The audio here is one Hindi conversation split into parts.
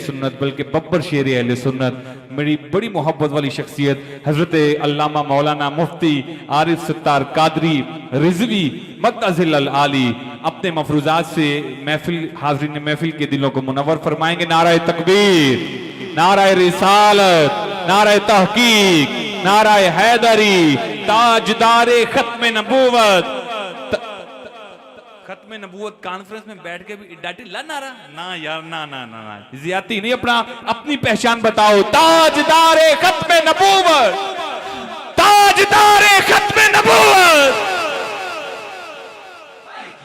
सुन्नत बल्कि बब्बर शेर अहले सुन्नत, मेरी बड़ी मोहब्बत वाली शख्सियत हजरत अल्लामा मौलाना मुफ्ती आरिफ सत्तार कादरी रिजवी मद्दजिल आली अपने मफरूजात से महफिल हाजरीन महफिल के दिलों को मुनव्वर फरमाएंगे। नाराए तकबीर, नाराए रिसालत, नाराए तहकीक, नाराए हैदरी, ताजदारे खत्म नबूवत। खत्म नबूवत कॉन्फ्रेंस में बैठ के भी डाटी ला नारा ना यार, ना ना ना ना ज्यादती नहीं, अपनी पहचान बताओ। ताजदारे खत्म नबूवत, ताजदारे खत्म नबूवत।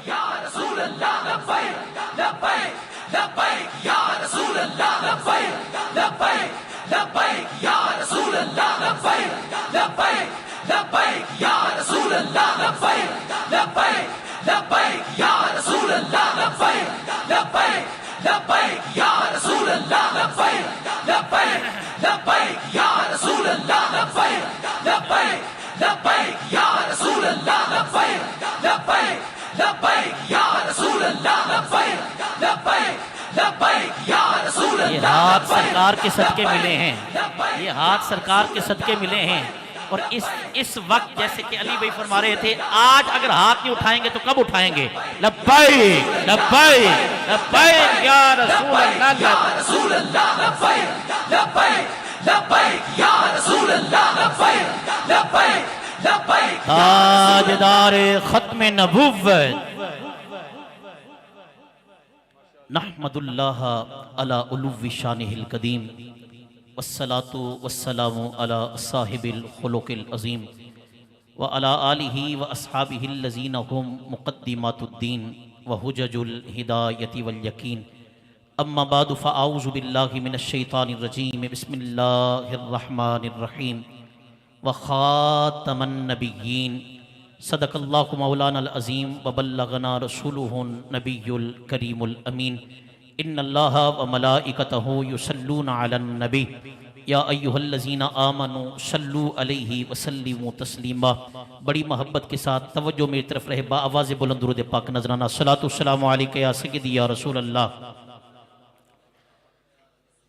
या रसूल अल्लाह लब्बैक लब्बैक लब्बैक या रसूल अल्लाह लब्बैक लब्बैक लब्बैक या रसूल अल्लाह लब्बैक लब्बैक लब्बैक या रसूल अल्लाह लब्बैक लब्बैक लब्बैक या रसूल अल्लाह लब्बैक लब्बैक लब्बैक या रसूल अल्लाह लब्बैक लब्बैक लब्बैक या रसूल अल्लाह लब्बैक लब्बैक लब्बैक या रसूल अल्लाह लब्बैक लब्बैक लब्बैक या रसूल अल्लाह लब्बैक लब्बैक लब्बैक या रसूल अल्लाह। ये हाथ सरकार के सदके मिले हैं, ये हाथ सरकार के सदके मिले हैं। और इस वक्त जैसे कि अली भाई फरमा रहे थे, आज अगर हाथ नहीं उठाएंगे तो कब उठाएंगे? लब्बैक लब्बैक लब्बैक या रसूल अल्लाह लब्बैक लब्बैक लब्बैक या रसूल अल्लाह लब्बैक लब्बैक लब्बैक ताजदारे खत्म नबुव्वत नहमदुल्लाह अला उलुव्वि शानिहिल कदीम वस्सलातु वस्सलामु अला साहिबिल खुलुकिल अज़ीम व अला आलिहि व अस्हाबिहि लज़ीना हुम मुक़द्दिमातुद्दीन व हुजजुल हिदायति वल यकीन। अम्मा बादु फ़अऊज़ु बिल्लाहि मिनश शैतानिर रजीम। बिस्मिल्लाहिर रहमानिर रहीम। व ख़ातमन नबिय्यीन सदक़ल्लाहु मौलाना अल अज़ीम व बल्लगना रसूलुहुन नबियुल करीमुल अमीन। इन्नल्लाहा व मलाइकतहु युसल्लूना अलन नबी या अय्युहल्लज़ीना आमनू सल्लू अलैहि व सल्लिमू तस्लीमा। बड़ी मोहब्बत के साथ तवज्जो मेरी तरफ रहे, बाआवाज़ बुलंद दुरूद पाक नजराना। सलातु वस्सलामु अलैका या सय्यदी या रसूल अल्लाह।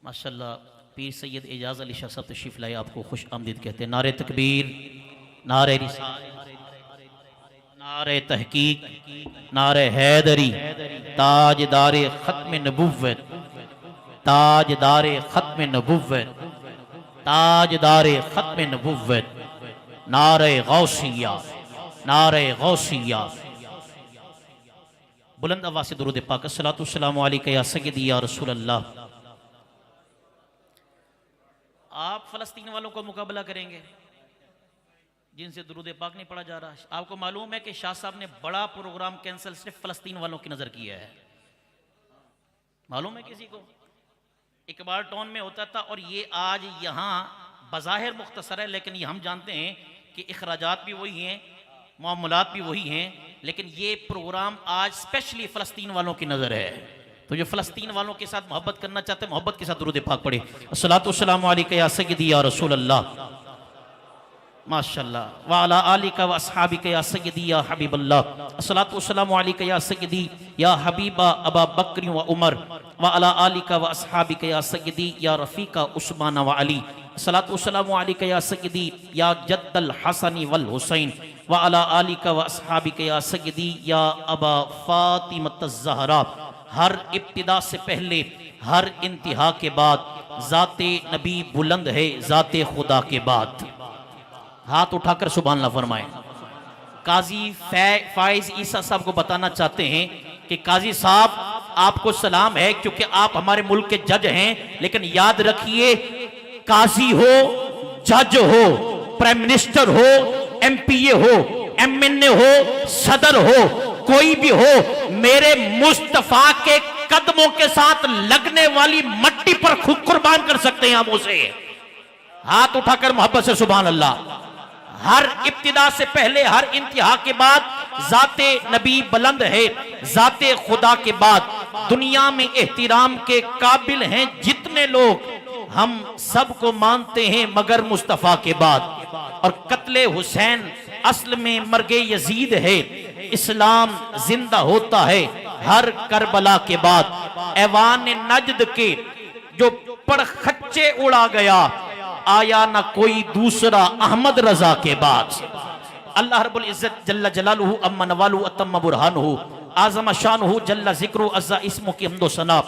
माशाअल्लाह पीर सैयद एजाज अली शाह साहब तशरीफ लाए, आपको खुश आमदीद कहते हैं। नारे तकबीर, नारे रिसालत, नारे तहकीक, नारे हैदरी, ताजदारे खत्म नबुव्वत, ताजदारे खत्म नबुव्वत, ताजदारे खत्म नबुव्वत, नारे गौसिया, नारे गौसिया। बुलंद आवाज़ से दुरूद पाक। अस्सलातु वस्सलामु अलैका या सय्यदी या रसूल अल्लाह। आप फ़लस्तीन वालों को मुकाबला करेंगे जिनसे दुरूद पाक नहीं पढ़ा जा रहा। आपको मालूम है कि शाह साहब ने बड़ा प्रोग्राम कैंसिल सिर्फ फ़लस्तीन वालों की नज़र किया है। मालूम है किसी को? इकबाल टाउन में होता था और ये आज यहाँ बज़ाहिर मुख्तसर है, लेकिन ये हम जानते हैं कि इखराजात भी वही हैं, मामूलात भी वही हैं, लेकिन ये प्रोग्राम आज स्पेशली फ़लस्तीन वालों की नज़र है। तो जो फ़लस्तीन वालों के साथ मोहब्बत करना चाहते हैं, मोहब्बत के साथ दुरूद पाक पढ़े। अस्सलातु वस्सलामु अलैका या सय्यदी या रसूल अल्लाह। माशाअल्लाह। व अला आलिका व अस्हाबिका या सय्यदी या हबीबल्लाह। अस्सलातु वस्सलामु अलैका या सय्यदी या हबीबा अबा बकर व उमर व अला आलिका व अस्हाबिका या सय्यदी या रफ़ीका उस्मान व अली। अस्सलातु वस्सलामु अलैका या सय्यदी या जद्दल हसन वल हुसैन व अला आलिका व अस्हाबिका या सय्यदी या अबा फातिमतुज़ ज़हरा। हर इब्तिदा से पहले, हर इंतहा के बाद ज़ाते नबी बुलंद है, ज़ाते खुदा के बाद। हाथ उठाकर सुभान अल्लाह फरमाएं। काजी फाइज ईसा साहब को बताना चाहते हैं कि काजी साहब आपको सलाम है, क्योंकि आप हमारे मुल्क के जज हैं, लेकिन याद रखिए काजी हो, जज हो, प्राइम मिनिस्टर हो, एमपीए हो, एमएनए हो, सदर हो, कोई भी हो, मेरे मुस्तफा के कदमों के साथ लगने वाली मट्टी पर खुद कुर्बान कर सकते हैं आप उसे। हाथ उठाकर मोहब्बत से सुभान अल्लाह। हर इब्तिदा से पहले, हर इंतहा के बाद ज़ाते नबी बुलंद है, ज़ाते खुदा के बाद दुनिया में एहतिराम के काबिल हैं जितने लोग, हम सबको मानते हैं मगर मुस्तफ़ा के बाद। और कत्ले हुसैन असल में मर्गे यजीद है। इस्लाम जिंदा होता है हर करबला के बाद। ऐवान नजद के जो पड़खच्चे उड़ा गया, आया ना कोई दूसरा अहमद रजा के बाद। अल्लाह रब्बुल इज्जत जल्ला जलालुहु अम्मा नवालु अतम्मा बुरहानुहु आज़म शानुहु जल्ला ज़िक्रु अज़्ज़ा इस्मु की हम्दो सना।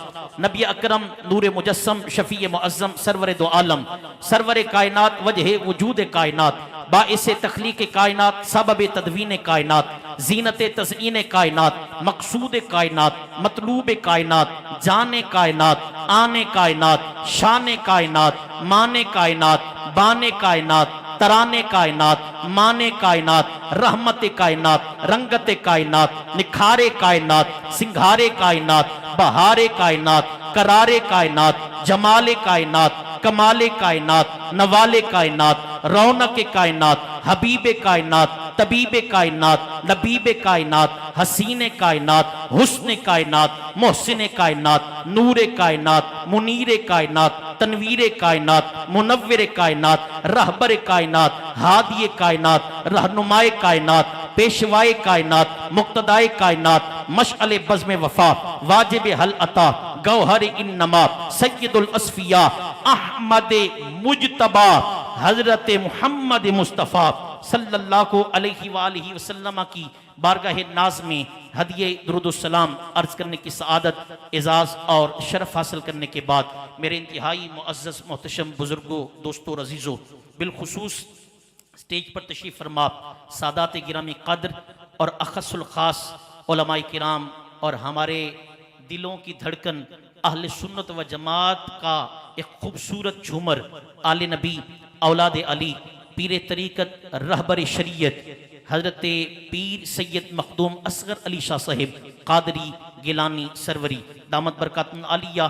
नबी अकरम नूर मुजस्सम शफ़ी मुअज़्ज़म सरवर दो आलम सरवर कायनात वजह वजूद कायनात बाइस तख्लीक कायनात सबब तदवीन कायनात जीनत तज़यीन कायनात मकसूद कायनात मतलूब कायनात जाने कायनात आने कायनात शान कायनात माने कायनात बाने कायनात तराने कायनात माने कायनात रहमत कायनात रंगत कायनात निखारे कायनात सिंघारे कायनात बहारे कायनात करारे कायनात जमाले कायनात कमाले कायनात नवाले कायनात रौनक कायनात हबीब कायनात तबीब कायनात नबीब कायनात हसीन कायनात हुस्न कायनात मोहसिन कायनात नूर कायनात मुनीर कायनात तनवीर कायनात मुनव्विर कायनात रहबर कायनात हादिए कायनात रहनुमाए कायनात पेशवाए कायनात मुक्तदाए कायनात मशअले बज़्म वफा वाजिब हल अता गौहर इन्नमा सय्यदुल अस्फिया अहमद मुजतबा हजरत मुहम्मद मुस्तफ़ा सल्लल्लाहु अलैहि वालिहि वसल्लम की बारगाह नाज में हदिये दुरूदुस्सलाम अर्ज करने की सआदत एजाज़ और शरफ हासिल करने के बाद मेरे इंतहाई मुअज़्ज़ज़ मोहतशम बुजुर्गों दोस्तों अजीज़ों बिलखुसूस स्टेज पर तशरीफ़ फरमा सादात गिरामी कद्र और अख़स्सुल ख़ास उलमाए किराम और हमारे दिलों की धड़कन अहले सुन्नत व जमात का एक खूबसूरत झूमर आले नबी औलाद अली पीर तरीक़त रहबर शरीयत हज़रत पीर सैयद मखदूम असगर अली शाह साहिब कादरी गिलानी सरवरी दामत बरकातुन आलिया,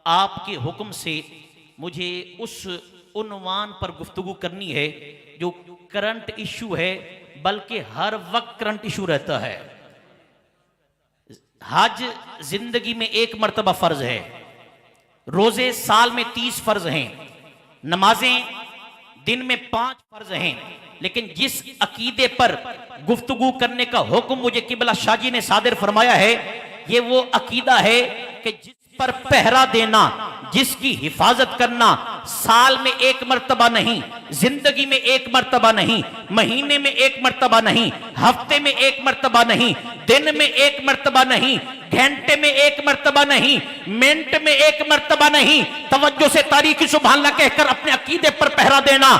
आपके हुक्म से मुझे उस उन्वान पर गुफ्तगू करनी है जो करंट इशू है, बल्कि हर वक्त करंट इशू रहता है। हज जिंदगी में एक मर्तबा फर्ज है, रोजे साल में 30 फर्ज हैं, नमाजें दिन में 5 फर्ज हैं, लेकिन जिस अकीदे पर गुफ्तगू करने का हुक्म मुझे किबला शाहजी ने सादिर फरमाया है, ये वो अकीदा है कि जिस पर पहरा देना, जिसकी हिफाजत करना साल में एक मर्तबा नहीं, जिंदगी में एक मर्तबा नहीं, महीने में एक मर्तबा नहीं, हफ्ते में एक मर्तबा नहीं, दिन में एक मर्तबा नहीं, घंटे में एक मर्तबा नहीं, मिनट में एक मर्तबा नहीं, तवज्जो से तारीखी सुभान अल्लाह कहकर अपने अकीदे पर पहरा देना,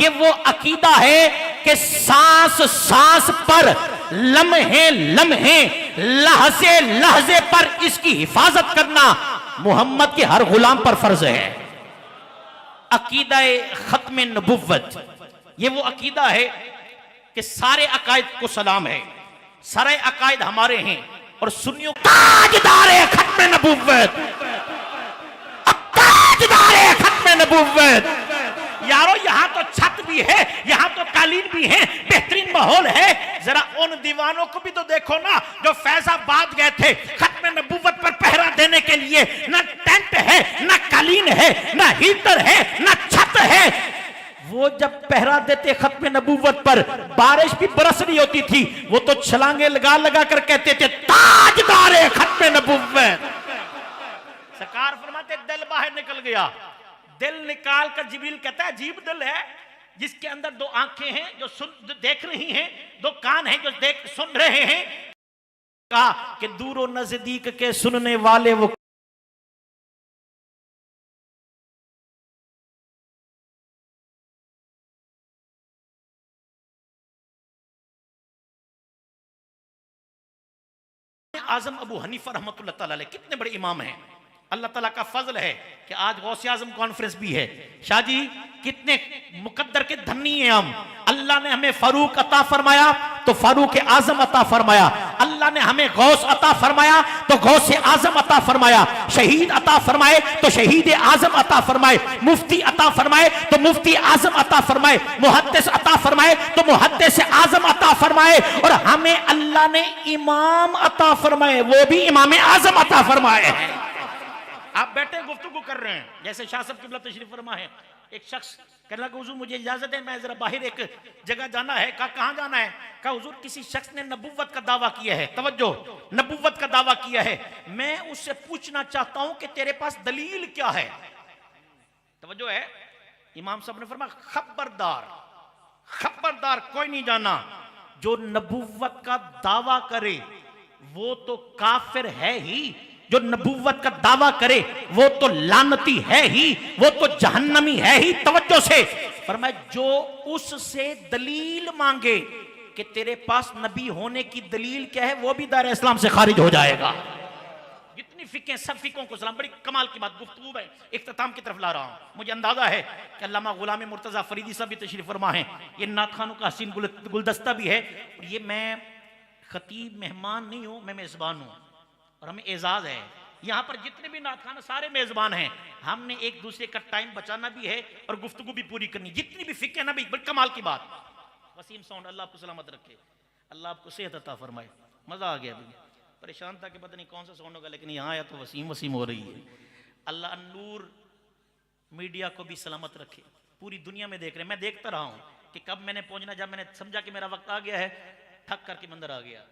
ये वो अकीदा है कि सांस सांस पर लम्हे लम्हे लहजे लहजे पर इसकी हिफाजत करना मोहम्मद के हर गुलाम पर फर्ज है। अकीदा खत्म नबुव्वत, ये वो अकीदा है कि सारे अकायद को सलाम है, सारे अकायद हमारे हैं और सुन्नियों ताजदार खत्म नबुव्वत, ताजदार खत्म नबुव्वत। यारो यहाँ तो छत भी है, यहाँ तो कालीन भी है, बेहतरीन माहौल है, जरा उन दीवानों को भी तो देखो ना जो फैजाबाद गए थे खत्म नबूवत पर पहरा देने के लिए। ना टेंट है, ना कालीन है, ना हीटर है, ना छत है। वो जब पहरा देते खत्म नबूवत पर बारिश भी बरस रही होती थी, वो तो छलांगे लगा लगा कर कहते थे ताजदार खत्म नबूवत। सरकार फरमाते दिल बाहर निकल गया, दिल निकाल कर जिब्रील कहता है अजीब दिल है जिसके अंदर 2 आंखें हैं जो देख रही हैं, 2 कान हैं जो सुन रहे हैं। कहा कि दूर नजदीक के सुनने वाले वो आजम अबू हनीफा रहमतुल्लाह तआला अलैह कितने बड़े इमाम हैं। अल्लाह ताला का फजल है कि आज गौसे आजम कॉन्फ्रेंस भी है। शाह जी कितने मुकद्दर के धनी हैं हम। अल्लाह ने हमें फारूक अता फरमाया तो फारूक आजम अता फरमाया, अल्लाह ने हमें गौस अता फरमाया तो गौस आजम अता फरमाया, शहीद अता फरमाए तो शहीद आजम अता फरमाए, मुफ्ती अता फरमाए तो मुफ्ती आजम अता फरमाए, मुहद्दिस अता फरमाए तो मुहद्दिस आजम अता फरमाए, और हमें अल्लाह ने इमाम अता फरमाए, वो भी इमाम आजम अता फरमाए हैं। आप बैठे गुफ्तगू कर रहे हैं, जैसे शाह साहब किबला तशरीफ फरमा है, एक शख्स कहने लगा हुजूर मुझे इजाजत है, मैं जरा बाहर एक जगह जाना है। कहा कहां जाना है? कहा हुजूर किसी शख्स ने नबुव्वत का दावा किया है, तवज्जो, नबुव्वत का दावा किया है, मैं उससे पूछना चाहता हूं कि तेरे पास दलील क्या है। तवज्जो है। इमाम साहब ने फरमाया खबरदार, खबरदार, कोई नहीं जाना जो नबुव्वत का दावा करे वो तो काफिर है ही, जो नबुव्वत का दावा करे वो तो लानती है ही, वो तो जहन्नमी है ही। तवज्जो से फरमाया जो उससे दलील मांगे कि तेरे पास नबी होने की दलील क्या है, वो भी दायरे इस्लाम से खारिज हो जाएगा। जितनी फिकें, सब फिकों को सलाम। बड़ी कमाल की बात गुफ्तगू है, इख्तिताम की तरफ ला रहा हूं। मुझे अंदाजा है कि अल्लामा गुलाम मुर्तजा फरीदी साहब भी तशरीफ फरमा है, ये नात खानों का हसीन गुलदस्ता भी है। ये मैं खतीब मेहमान नहीं हूं, मैं मेजबान हूं और हमें एजाज है। यहां पर जितने भी नात खाना सारे मेजबान हैं, हमने एक दूसरे का टाइम बचाना भी है और गुफ्तगू भी पूरी करनी। जितनी भी फिक्र है ना भाई, बड़ी कमाल की बात। वसीम साउंड, अल्लाह आपको सलामत रखे, अल्लाह आपको सेहत अता फरमाए। मजा आ गया भाई, परेशान था कि पता नहीं कौन सा साउंड होगा, लेकिन यहाँ आया तो वसीम वसीम हो रही है। अल्लाह नूर मीडिया को भी सलामत रखे, पूरी दुनिया में देख रहे हैं। मैं देखता रहा हूँ कि कब मैंने पहुंचना, जब मैंने समझा कि मेरा वक्त आ गया है, ठक करके मंदिर आ गया।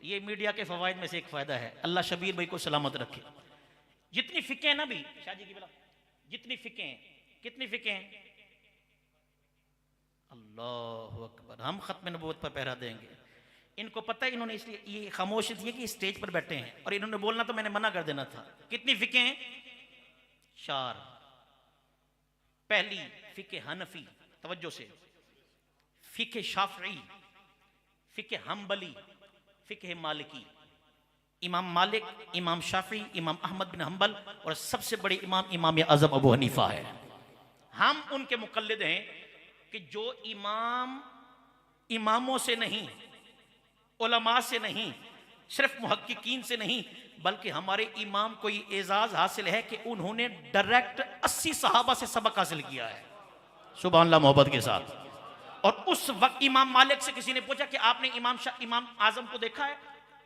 ये मीडिया के फवायद में से एक फायदा है। अल्लाह शबीर भाई को सलामत रखे। जितनी फिकें ना भी शादी की बला, जितनी फिकें, कितनी फिकें, अल्लाह अकबर, हम खत्म नबूवत पर पहरा देंगे। इनको पता है, इन्होंने इसलिए ये खामोश इसलिए कि स्टेज पर बैठे हैं और इन्होंने बोलना तो मैंने मना कर देना था। कितनी फिकें? 4। पहली फिके हनफी, तवज्जो से, फिके शाफई, फिके हम्बली, फिके मालिकी। इमाम मालिक, इमाम शाफी, इमाम अहमद बिन हम्बल और सबसे बड़े इमाम इमाम आजम अबू हनीफा है। हम उनके मुकल्लिद हैं कि जो इमाम इमामों से नहीं, उलमा से नहीं, सिर्फ मुहक्किकीन से नहीं, बल्कि हमारे इमाम को ये एजाज हासिल है कि उन्होंने डायरेक्ट 80 सहाबा से सबक हासिल किया है। सुभान अल्लाह, मोहब्बत के साथ। और उस वक्त इमाम मालिक से किसी ने पूछा कि आपने इमाम आजम को देखा है?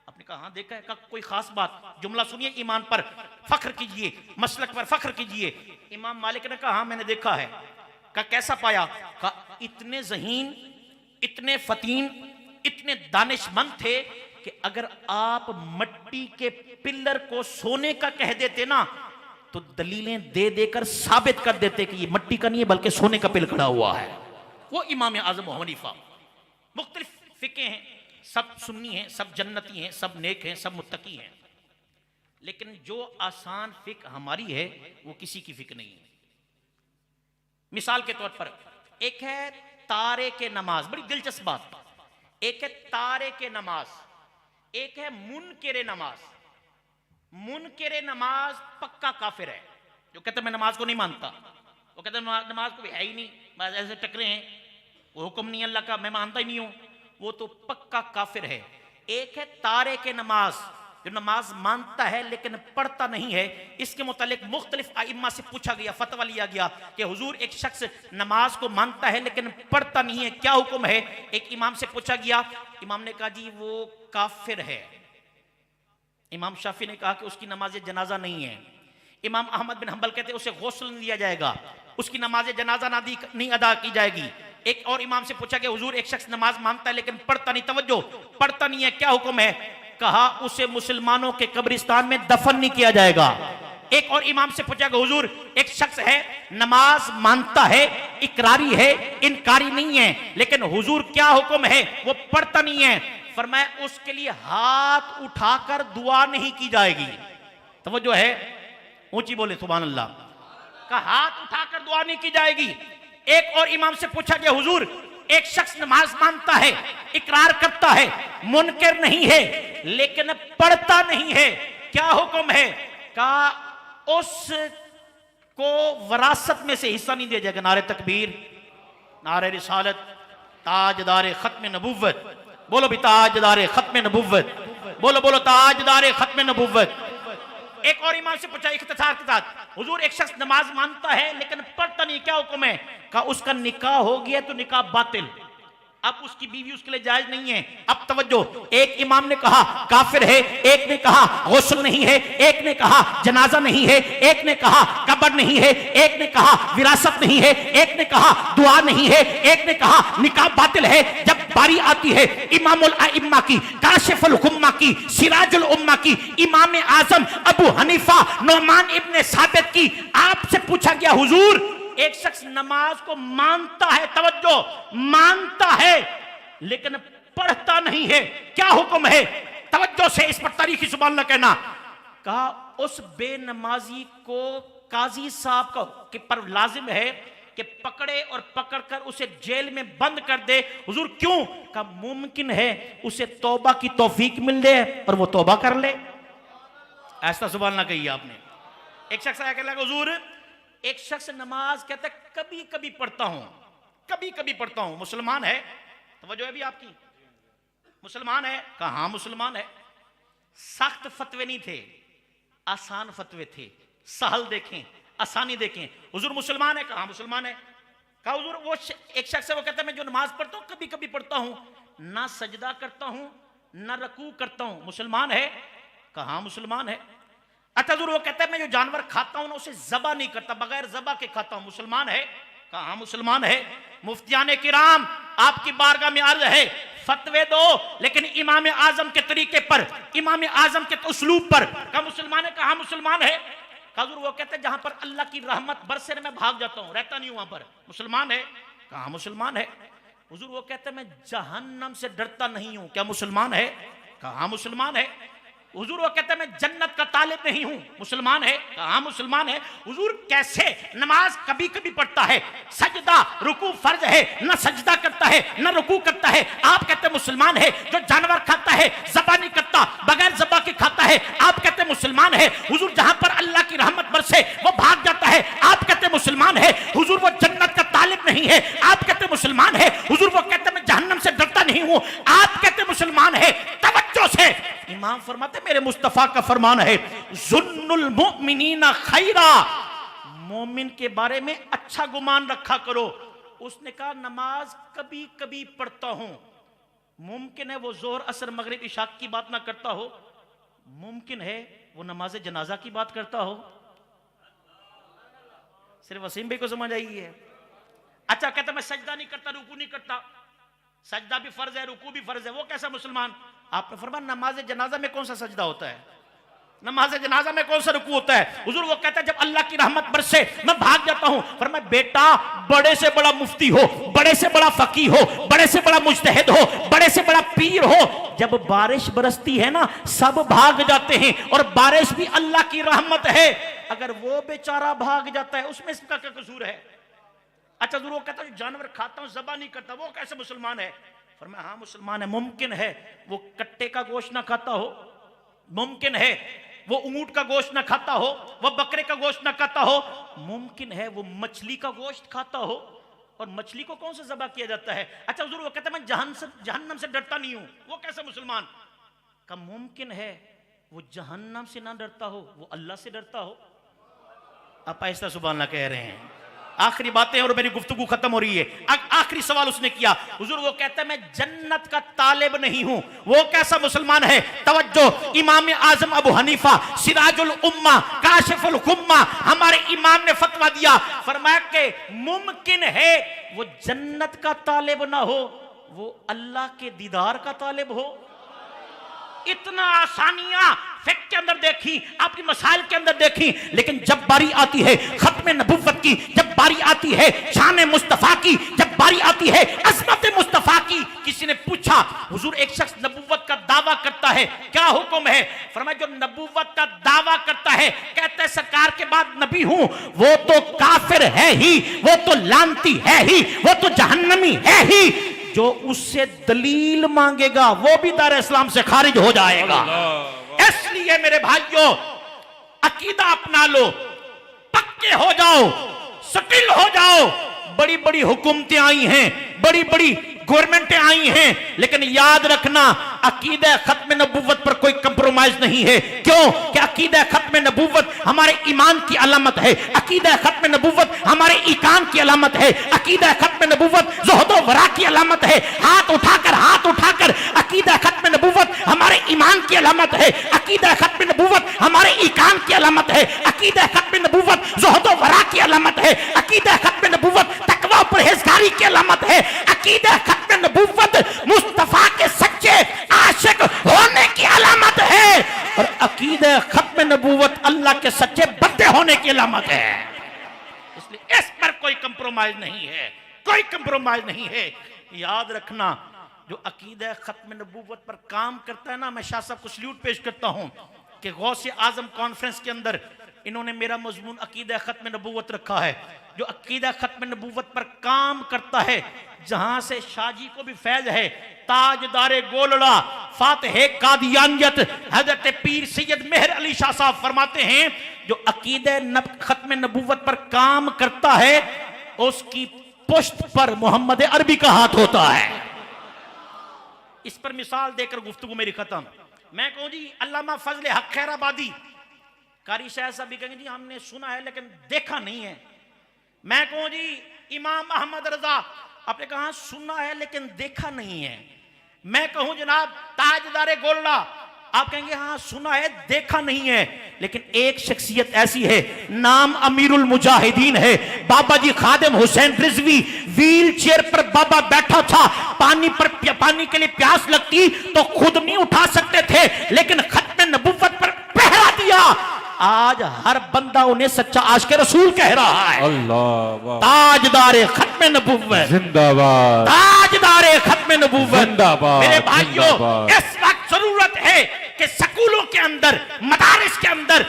आपने कहा हाँ देखा है। कहा कोई खास बात, जुमला सुनिए, ईमान पर फख्र कीजिए, मसलक पर फख्र कीजिए। इमाम मालिक ने कहा हाँ मैंने देखा है। कहा कैसा पाया? कहा इतने ज़हीन, इतने फतीन, इतने दानिशमंद थे कि अगर आप मट्टी के पिल्लर को सोने का कह देते ना तो दलीलें दे देकर साबित कर देते कि ये मट्टी का नहीं है बल्कि सोने का पिल खड़ा हुआ है। वो इमाम आजम अबू हनीफा। मुख्तलिफ फिके हैं, सब सुन्नी हैं, सब जन्नती हैं, सब नेक हैं, सब मुत्तकी हैं, लेकिन जो आसान फिक हमारी है वो किसी की फिक नहीं है। मिसाल के तौर पर एक है तारे के नमाज, बड़ी दिलचस्प बात। एक है तारे के नमाज, एक है मुनकिरे नमाज। मुनकिरे नमाज पक्का काफिर है। जो कहते मैं नमाज को नहीं मानता, वो कहते नमाज को भी है ही नहीं, बस ऐसे टकरे हैं, वो हुक्म नहीं अल्लाह का, मैं मानता ही नहीं हूं, वो तो पक्का काफिर है। एक है तारे के नमाज, जो नमाज मानता है लेकिन पढ़ता नहीं है। इसके मुतालिक मुख्तलिफ आइम्मा से पूछा गया, फतवा लिया गया कि हुजूर एक शख्स नमाज को मानता है लेकिन पढ़ता नहीं है, क्या हुक्म है? एक इमाम से पूछा गया, इमाम ने कहा जी वो काफिर है। इमाम शाफी ने कहा कि उसकी नमाज जनाजा नहीं है। इमाम अहमद बिन हम्बल कहते उसे गौसल नहीं दिया जाएगा, उसकी नमाज जनाजा नहीं अदा की जाएगी। एक और इमाम से पूछा कि हुजूर एक शख्स नमाज मानता है लेकिन पढ़ता नहीं, तवज्जो, पढ़ता नहीं है, क्या हुक्म है? कहा उसे मुसलमानों के कब्रिस्तान में दफन नहीं किया जाएगा। एक और इमाम से पूछा कि हुजूर एक शख्स है नमाज मानता है, इकरारी है, इनकारी नहीं है, लेकिन हुजूर क्या हुक्म है? वो पढ़ता नहीं है। फरमाया उसके लिए हाथ उठाकर दुआ नहीं की जाएगी। तवज्जो है, ऊंची बोले सुभान अल्लाह। का हाथ उठाकर दुआ नहीं की जाएगी। एक और इमाम से पूछा गया हुजूर एक शख्स नमाज मानता है, इकरार करता है, मुनकर नहीं है, लेकिन पढ़ता नहीं है, क्या हुक्म है? कहा उसको वरासत में से हिस्सा नहीं दिया जाएगा। नारे तकबीर, नारे रिसालत, ताजदार खत्म नबुव्वत, बोलो भी ताजदार खत्म नबुव्वत, बोलो बोलो ताजदार खत्म नबुव्वत। एक और इमाम से पूछा इख्तिसार के साथ, हुजूर एक शख्स नमाज मानता है लेकिन पढ़ता नहीं, क्या हुक्म है? कहा उसका निकाह हो गया तो निकाह बातिल, अब उसकी बीवी उसके लिए जायज नहीं है। अब तवज्जो, एक इमाम ने कहा काफिर है, एक ने कहा गुस्ल नहीं है, एक ने कहा जनाजा नहीं है, एक ने कहा कब्र नहीं है, एक ने कहा विरासत नहीं है, एक ने कहा दुआ नहीं है, एक ने कहा निकाह बातिल है। जब बारी आती है इमामुल अइम्मा की, काशिफुल हुम्मा की, सिराजुल उम्मा की, इमाम आजम अबू हनीफा नोमान इब्ने साबित की, आपसे पूछा गया हुजूर एक शख्स नमाज को मानता है, तवज्जो मानता है लेकिन पढ़ता नहीं है, क्या हुक्म है? तवज्जो से इस पर तारीखी सुभान अल्लाह कहना। कहा उस बेनमाजी को काजी साहब का कि पर लाजिम है कि पकड़े और पकड़कर उसे जेल में बंद कर दे। हुजूर क्यों? कहा मुमकिन है उसे तौबा की तौफीक मिल जाए और वो तौबा कर ले। ऐसा सुभान अल्लाह कही आपने। एक शख्स आया कहने लगा हुजूर एक शख्स नमाज कहता है कभी कभी पढ़ता हूं, कभी कभी पढ़ता हूं, मुसलमान है? तवज्जो है भी आपकी, मुसलमान है? कहा हां मुसलमान है। सख्त फतवे नहीं थे, आसान फतवे थे, सहल देखें, आसानी देखें। हुजूर मुसलमान है? कहा मुसलमान है। कहा हुजूर वो एक शख्स है वो कहता है मैं जो नमाज पढ़ता हूं कभी कभी पढ़ता हूं, ना सजदा करता हूं ना रकू करता हूं, मुसलमान है? कहा मुसलमान है। अच्छा हुजूर वो कहता है मैं जो जानवर खाता हूं ना उसे ज़बा नहीं करता, बगैर ज़बा के खाता हूं, मुसलमान है? कहा मुसलमान है। मुफ्तियाने किराम आपकी बारगाह में अर्ज है फतवे दो लेकिन इमाम आजम के तरीके पर, इमाम आजम के उसलूब पर। कहा मुसलमान है? कहा मुसलमान है। कहा हुजूर वो कहते हैं जहां पर अल्लाह की रहमत बरसे मैं भाग जाता हूं, रहता नहीं हूं वहां पर, मुसलमान है? कहा मुसलमान है। हुजूर वो कहते हैं मैं जहन्नम से डरता नहीं हूं, क्या मुसलमान है? कहा मुसलमान है। हुजूर वो कहते हैं मैं जन्नत का तालिब नहीं हूं, मुसलमान है? कहा मुसलमान है। हुजूर कैसे नमाज कभी कभी पढ़ता है, सजदा रुकू फर्ज है, न सजदा करता है न रुकू करता है, आप कहते हैं मुसलमान है। जो जानवर खाता है ज़बा नहीं करता, बगैर ज़बा के खाता है, आप कहते हैं मुसलमान है। हुजूर जहां पर अल्लाह की रहमत बरसे वो भाग जाता है, आप कहते हैं मुसलमान है। हुजूर वो जन्नत का तालिब नहीं है, आप कहते हैं मुसलमान है। हुजूर वो कहते हैं मैं जहन्नम से डरता नहीं हूं, आप कहते हैं मुसलमान है। तवज्जो से इमाम फरमाते मेरे मुस्तफा का फरमान है जुन्नुल मुमिनीना खैरा, मोमिन के बारे में अच्छा गुमान रखा करो। उसने कहा नमाज कभी कभी पढ़ता हूं, मुमकिन है वो जोहर असर मगरिब इशा की बात ना करता हो, मुमकिन है वो नमाज जनाजा की बात करता हो। सिर्फ वसीम भाई को समझ आई है? अच्छा कहता मैं सजदा नहीं करता, रुकू नहीं करता, सजदा भी फर्ज है रुकू भी फर्ज है, वो कैसा मुसलमान? आपने फरमाया नमाज जनाजा में कौन सा सजदा होता है, नमाज जनाजा में कौन सा रुकू होता है? हुजूर वो कहता है जब अल्लाह की रहमत बरसे मैं भाग जाता हूं। फरमाया बेटा बड़े से बड़ा मुफ्ती हो, बड़े से बड़ा फकीह हो, बड़े से बड़ा मुज्तहिद हो, बड़े से बड़ा पीर हो, जब बारिश बरसती है ना सब भाग जाते हैं और बारिश भी अल्लाह की रहमत है, अगर वो बेचारा भाग जाता है उसमें इसका क्या कसूर है? अच्छा वो कहता है जानवर खाता हूं ज़बा नहीं करता, वो कैसे मुसलमान है? फरमाया हाँ मुसलमान है। मुमकिन है वो कट्टे का गोश्त ना खाता हो, मुमकिन है वो ऊंट का गोश्त ना खाता हो, वो बकरे का गोश्त ना खाता हो, मुमकिन है वो मछली का गोश्त खाता हो, और मछली को कौन सा ज़बा किया जाता है? अच्छा हुजूर वो कहता है मैं जहन्नम से डरता नहीं हूं, वो कैसे मुसलमान? का मुमकिन है वो जहन्नम से ना डरता हो, वो अल्लाह से डरता हो। आप ऐसा सुभान अल्लाह कह रहे हैं। आखिरी बातें और मेरी गुफ्तगू खत्म हो रही है। आखिरी सवाल उसने किया, हुजूर वो कहता है मैं जन्नत का तालिब नहीं हूं, वो कैसा मुसलमान है? तवज्जो, इमाम आजम अबू हनीफा सिराजुल उम्मा काशिफुल हुम्मा हमारे इमाम ने फतवा दिया, फरमाया कि मुमकिन है वो जन्नत का तालिब ना हो, वो अल्लाह के दीदार का तालिब हो। इतना आसानियां फिक्र के अंदर देखी, आपकी मसाइल के अंदर देखी, लेकिन जब बारी आती है खत्म नबुव्वत की, जब बारी आती है शान मुस्तफा की, जब बारी आती है अज़मत मुस्तफा की, किसी ने पूछा हुजूर एक शख्स नबुव्वत का दावा करता है क्या हुक्म है? फरमाया जो नबुव्वत का दावा करता है, कहता है सरकार के बाद नबी हूं, वो तो काफिर है ही, वो तो लानती है ही, वो तो जहन्नमी है ही, जो उससे दलील मांगेगा वो भी दार इस्लाम से खारिज हो जाएगा। इसलिए मेरे भाइयों अकीदा अपना लो, पक्के हो जाओ, सटिल हो जाओ। बड़ी बड़ी हुकूमतें आई हैं, बड़ी बड़ी गवर्नमेंटें आई हैं, लेकिन याद रखना अकीदा खत्म नबूवत पर कोई कंप्रोमाइज नहीं है। क्यों? कि अकीदा खत्म नबूवत हमारे ईमान की अलामत है, अकीदा खत्म नबूवत हमारे ईकान की अलामत है, अकीदा खत्म नबूवत ज़ुहद व वरा की अलामत है। हाथ उठाकर अकीदा खत्म नबूवत हमारे ईमान की अलामत है, अकीदा खत्म नबूवत हमारे ईकान की अलामत है, अकीदा खत्म नबूवत ज़ुहद व वरा की अलामत है, अकीदा खत्म नबूवत तकवा और परहेजगारी की अलामत है, अकीदा खत्म नबूवत मुस्तफा के सच्चे आशिक होने की अलामत है, और अकीदा खत्म नबूवत अल्लाह के सच्चे बंदे होने की अलामत है। इसलिए इस पर कोई कंप्रोमाइज नहीं है, कोई कंप्रोमाइज नहीं है। याद रखना, जो अकीदा खत्म नबूवत पर काम करता है ना, मैं शाह साहब को सल्यूट पेश करता हूं कि गौसे आजम कॉन्फ्रेंस के अंदर इन्होंने मेरा मजमून अकीदा खत्म नबूवत रखा है। जो अकीदा खत्म नबूवत पर काम करता है, जहां से शाहजी को भी फैज है, ताजदारे गोलड़ा फातिह कादियानियत हजरत पीर सैयद मेहर अली शाह साहब फरमाते हैं, जो अकीदा खत्म नबूवत पर काम करता है, उसकी पुश्त पर मोहम्मद अरबी का हाथ होता है। इस पर मिसाल देकर गुफ्तगू मेरी खत्म। मैं कहूं जी अल्लामा फजल हक खैराबादी, कारी शाह साहब भी कहेंगे जी हमने सुना है लेकिन देखा नहीं है। मैं कहूं जी इमाम अहमद रजा, आपने कहा सुना है लेकिन देखा नहीं है। मैं कहूं जनाब ताजदारे गोल्ला, आप कहेंगे हाँ सुना है देखा नहीं है। लेकिन एक शख्सियत ऐसी है, नाम अमीरुल मुजाहिदीन है, बाबा जी खादिम हुसैन रिजवी। व्हील चेयर पर बाबा बैठा था, पानी के लिए प्यास लगती तो खुद नहीं उठा सकते थे, लेकिन खत्म नबुव्वत पर पहरा दिया। आज हर बंदा उन्हें सच्चा आशिक रसूल कह रहा है। अल्लाह, ताजदारे खत्म नबुव्वत जिंदाबाद, ताजदारे खत्म नबुव्वत। जिंदाबाद। मेरे भाइयों, जिंदाबाद। इस वक्त जरूरत है कि स्कूलों के अंदर, मदारिस के अंदर,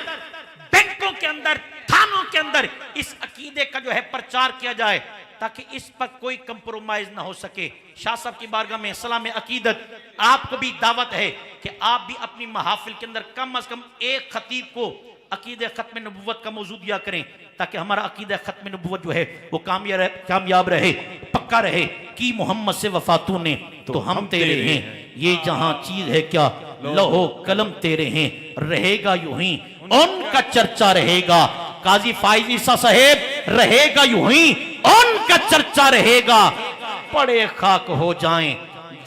बैंकों के अंदर, थानों के अंदर इस अकीदे का जो है प्रचार किया जाए, ताकि इस पर कोई कंप्रोमाइज ना हो सके। शाह साहब की बारगाह में सलाम अकीदत, आपको भी दावत है कि आप भी अपनी महाफिल के अंदर कम से कम एक खतीब को अकीदे खत्म नबुव्वत का मौजू दिया करें, ताकि हमारा अकीदा खत्म नबुव्वत जो है वो कामयाब रहे, पक्का रहे। कि मोहम्मद से वफा तूने तो हम तेरे हैं, ये जहां चीज है क्या लहो कलम तेरे हैं, रहेगा यूं ही उनका चर्चा रहेगा। काजी फाइज ईसा साहेब, रहेगा यूं ही उनका चर्चा रहेगा। पड़े खाक हो जाएं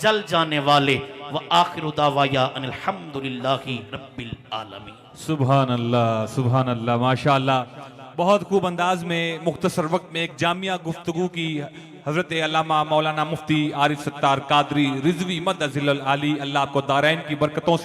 जल जाने वाले, व आखिरु दावाया अनिल हम्दुलिल्लाहि रब्बिल आलमीन। सुभान अल्लाह, सुभान अल्लाह, माशाअल्लाह। बहुत खूब अंदाज में मुख्तसर वक्त में एक जामिया गुफ्तगू की हजरत अल्लामा मौलाना मुफ्ती आरिफ सत्तार कादरी रिजवी मद्दज़िल आली, अल्लाह को दारैन की बरकतों से